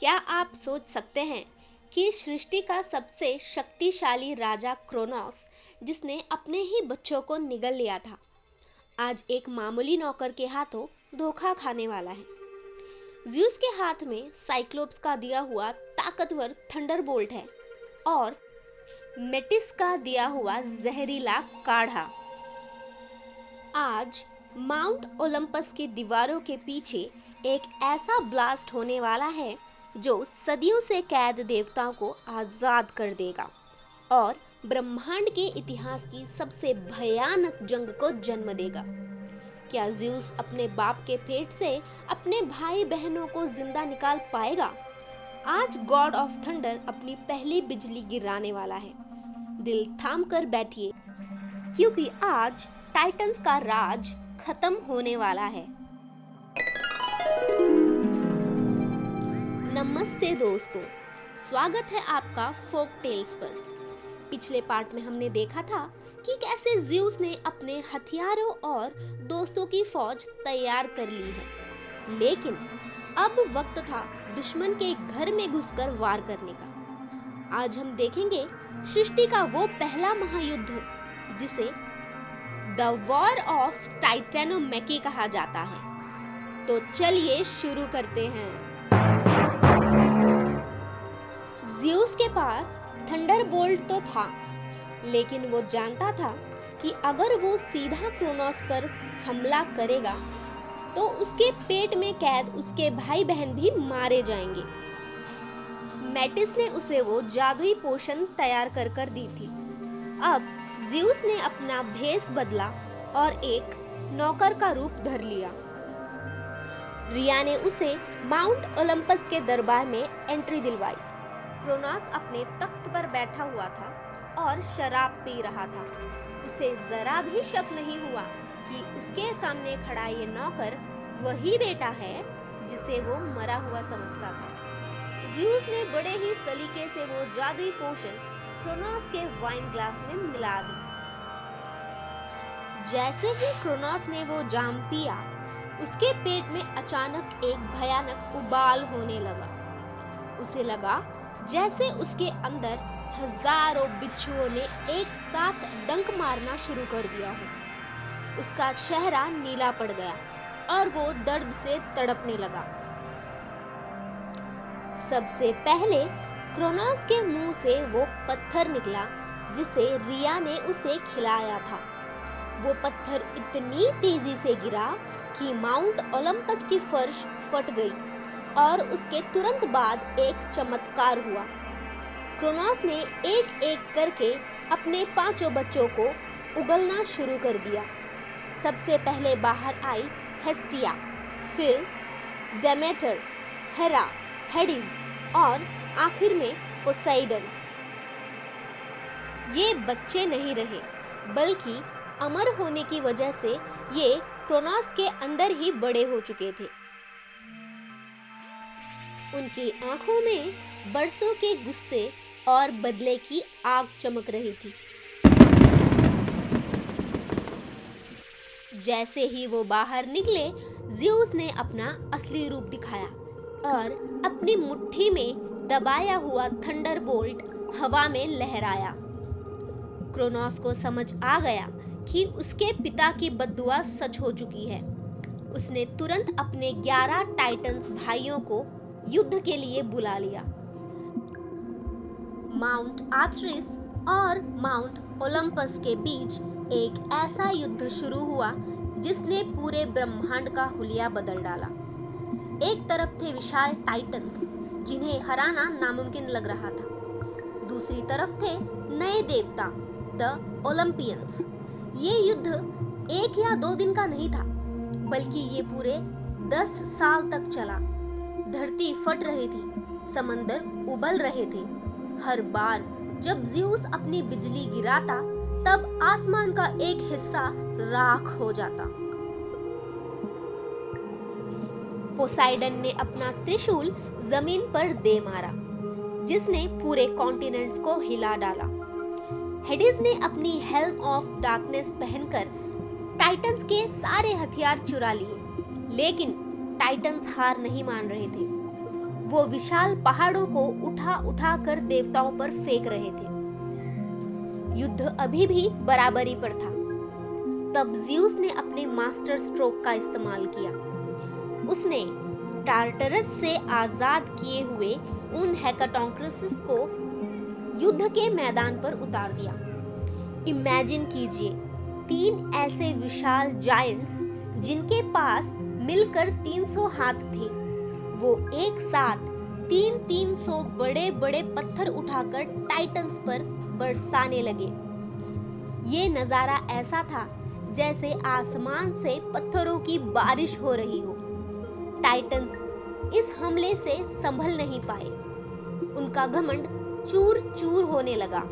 क्या आप सोच सकते हैं कि सृष्टि का सबसे शक्तिशाली राजा क्रोनोस, जिसने अपने ही बच्चों को निगल लिया था, आज एक मामूली नौकर के हाथों धोखा खाने वाला है। ज़्यूस के हाथ में साइक्लोप्स का दिया हुआ ताकतवर थंडरबोल्ट है और मेटिस का दिया हुआ जहरीला काढ़ा। आज माउंट ओलंपस की दीवारों के पीछे एक ऐसा ब्लास्ट होने वाला है जो सदियों से कैद देवताओं को आज़ाद कर देगा और ब्रह्मांड के इतिहास की सबसे भयानक जंग को जन्म देगा। क्या ज़्यूस अपने बाप के पेट से अपने भाई बहनों को जिंदा निकाल पाएगा? आज गॉड ऑफ थंडर अपनी पहली बिजली गिराने वाला है। दिल थाम कर बैठिए, क्योंकि आज टाइटंस का राज खत्म होने वाला है। नमस्ते दोस्तों, स्वागत है आपका फोक टेल्स पर। पिछले पार्ट में हमने देखा था कि कैसे ज़्यूस ने अपने हथियारों और दोस्तों की फौज तैयार कर ली है, लेकिन अब वक्त था दुश्मन के घर में घुसकर वार करने का। आज हम देखेंगे सृष्टि का वो पहला महायुद्ध जिसे द वॉर ऑफ टाइटेनोमेकी कहा जाता है। तो चलिए शुरू करते हैं। ज़्यूस के पास थंडरबोल्ट तो था, लेकिन वो जानता था कि अगर वो सीधा क्रोनोस पर हमला करेगा तो उसके पेट में कैद उसके भाई बहन भी मारे जाएंगे। मेटिस ने उसे वो जादुई पोशन तैयार कर दी थी। अब ज़्यूस ने अपना भेष बदला और एक नौकर का रूप धर लिया। रिया ने उसे माउंट ओलंपस के दरबार में एंट्री दिलवाई। क्रोनोस अपने तख्त पर बैठा हुआ था और शराब पी रहा था। उसे जरा भी शक नहीं हुआ कि उसके सामने खड़ा ये नौकर वही बेटा है जिसे वो मरा हुआ समझता था। ज़्यूस ने बड़े ही सलीके से वो जादुई पोशन क्रोनोस के वाइन ग्लास में मिला दी। जैसे ही क्रोनोस ने वो जाम पिया, उसके पेट में अचानक एक भयानक उबाल होने लगा। उसे लगा जैसे उसके अंदर हजारों बिच्छुओं ने एक साथ डंक मारना शुरू कर दिया हो। उसका चेहरा नीला पड़ गया और वो दर्द से तड़पने लगा। सबसे पहले क्रोनोस के मुंह से वो पत्थर निकला जिसे रिया ने उसे खिलाया था। वो पत्थर इतनी तेजी से गिरा कि माउंट ओलंपस की फर्श फट गई और उसके तुरंत बाद एक चमत्कार हुआ। क्रोनोस ने एक एक करके अपने 5 बच्चों को उगलना शुरू कर दिया। सबसे पहले बाहर आई हेस्टिया, फिर डेमेटर, हेरा, हेडिस और आखिर में पोसाइडन। ये बच्चे नहीं रहे, बल्कि अमर होने की वजह से ये क्रोनोस के अंदर ही बड़े हो चुके थे। उनकी आंखों में बरसों के गुस्से और बदले की आग चमक रही थी। जैसे ही वो बाहर निकले, ज़्यूस ने अपना असली रूप दिखाया और अपनी मुट्ठी में दबाया हुआ थंडरबोल्ट हवा में लहराया। क्रोनोस को समझ आ गया कि उसके पिता की बद्दुआ सच हो चुकी है। उसने तुरंत अपने 11 टाइटंस भाइयों को युद्ध के लिए बुला लिया। माउंट आथरिस और माउंट ओलंपस के बीच एक ऐसा युद्ध शुरू हुआ जिसने पूरे ब्रह्मांड का हुलिया बदल डाला। एक तरफ थे विशाल टाइटंस जिन्हें हराना नामुमकिन लग रहा था। दूसरी तरफ थे नए देवता, द ओलंपियंस। ये युद्ध 1 या 2 दिन का नहीं था, बल्कि ये पूरे 10 साल तक चला। धरती फट रही थी, समंदर उबल रहे थे। हर बार जब ज़्यूस अपनी बिजली गिराता, तब आसमान का एक हिस्सा राख हो जाता। पोसाइडन ने अपना त्रिशूल जमीन पर दे मारा, जिसने पूरे कॉन्टिनेंट्स को हिला डाला। हेडिस ने अपनी हेल्म ऑफ डार्कनेस पहनकर टाइटंस के सारे हथियार चुरा लिए, लेकिन टाइटंस हार नहीं मान रहे थे। वो विशाल पहाड़ों को उठा उठा कर देवताओं पर फेंक रहे थे। युद्ध अभी भी बराबरी पर था। तब ज़्यूस ने अपने मास्टर स्ट्रोक का इस्तेमाल किया। उसने टार्टरस से आजाद किए हुए उन हेकाटोंक्रसिस को युद्ध के मैदान पर उतार दिया। इमेजिन कीजिए 3 ऐसे विशाल जायंट्स जिनके पास मिलकर 300 हाथ थे, वो एक साथ 300 बड़े बड़े पत्थर उठाकर टाइटन्स पर बरसाने लगे। ये नज़ारा ऐसा था जैसे आसमान से पत्थरों की बारिश हो रही हो। टाइटन्स इस हमले से संभल नहीं पाए। उनका घमंड चूर चूर होने लगा।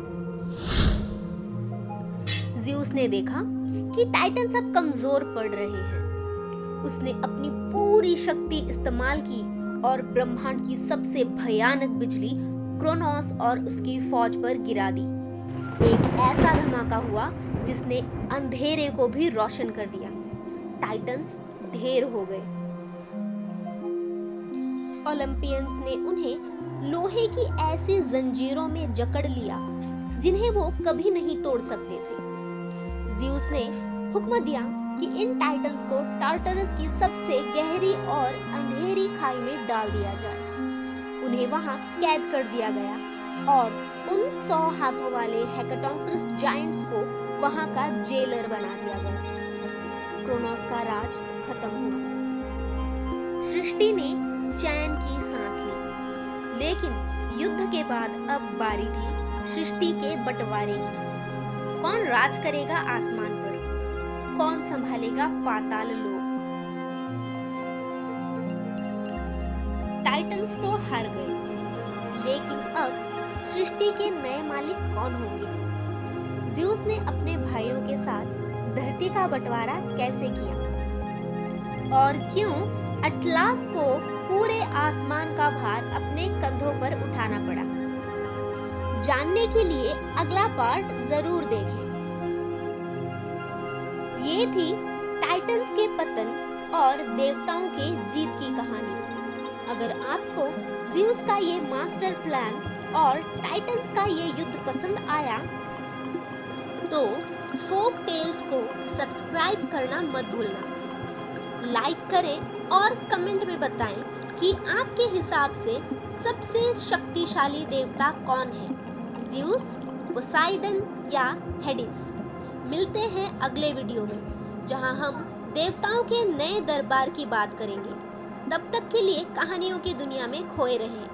ज़्यूस ने देखा कि टाइटन्स अब कमजोर पड़ रहे हैं। उसने अपनी पूरी शक्ति इस्तेमाल की और ब्रह्मांड की सबसे भयानक बिजली क्रोनोस और उसकी फौज पर गिरा दी। एक ऐसा धमाका हुआ जिसने अंधेरे को भी रोशन कर दिया। टाइटन्स ढेर हो गए। ओलंपियंस ने उन्हें लोहे की ऐसी जंजीरों में जकड़ लिया जिन्हें वो कभी नहीं तोड़ सकते थे। ज़्यूस ने हुक्म दिया कि इन टाइटन्स को टार्टरस की सबसे गहरी और अंधेरी खाई में डाल दिया जाए। उन्हें वहां कैद कर दिया गया और उन 100 हाथों वाले हेकाटोंक्रस जायंट्स को वहां का जेलर बना दिया गया। क्रोनोस का राज खत्म हुआ। सृष्टि ने चैन की सांस ली। लेकिन युद्ध के बाद अब बारी थी सृष्टि के बंटवारे की। कौन राज करेगा आसमान पर? कौन संभालेगा पाताल लोक? टाइटन्स तो हार गए, लेकिन अब सृष्टि के नए मालिक कौन होंगे? ज़्यूस ने अपने भाइयों के साथ धरती का बंटवारा कैसे किया और क्यों अटलास को पूरे आसमान का भार अपने कंधों पर उठाना पड़ा? जानने के लिए अगला पार्ट जरूर देखें। ये थी टाइटन्स के पतन और देवताओं के जीत की कहानी। अगर आपको ज़्यूस का ये मास्टर प्लान और टाइटन्स का ये युद्ध पसंद आया तो फोक टेल्स को सब्सक्राइब करना मत भूलना। लाइक करें और कमेंट में बताएं कि आपके हिसाब से सबसे शक्तिशाली देवता कौन है, ज़्यूस, पोसाइडन या हेडिस। मिलते हैं अगले वीडियो में जहां हम देवताओं के नए दरबार की बात करेंगे। तब तक के लिए कहानियों की दुनिया में खोए रहें।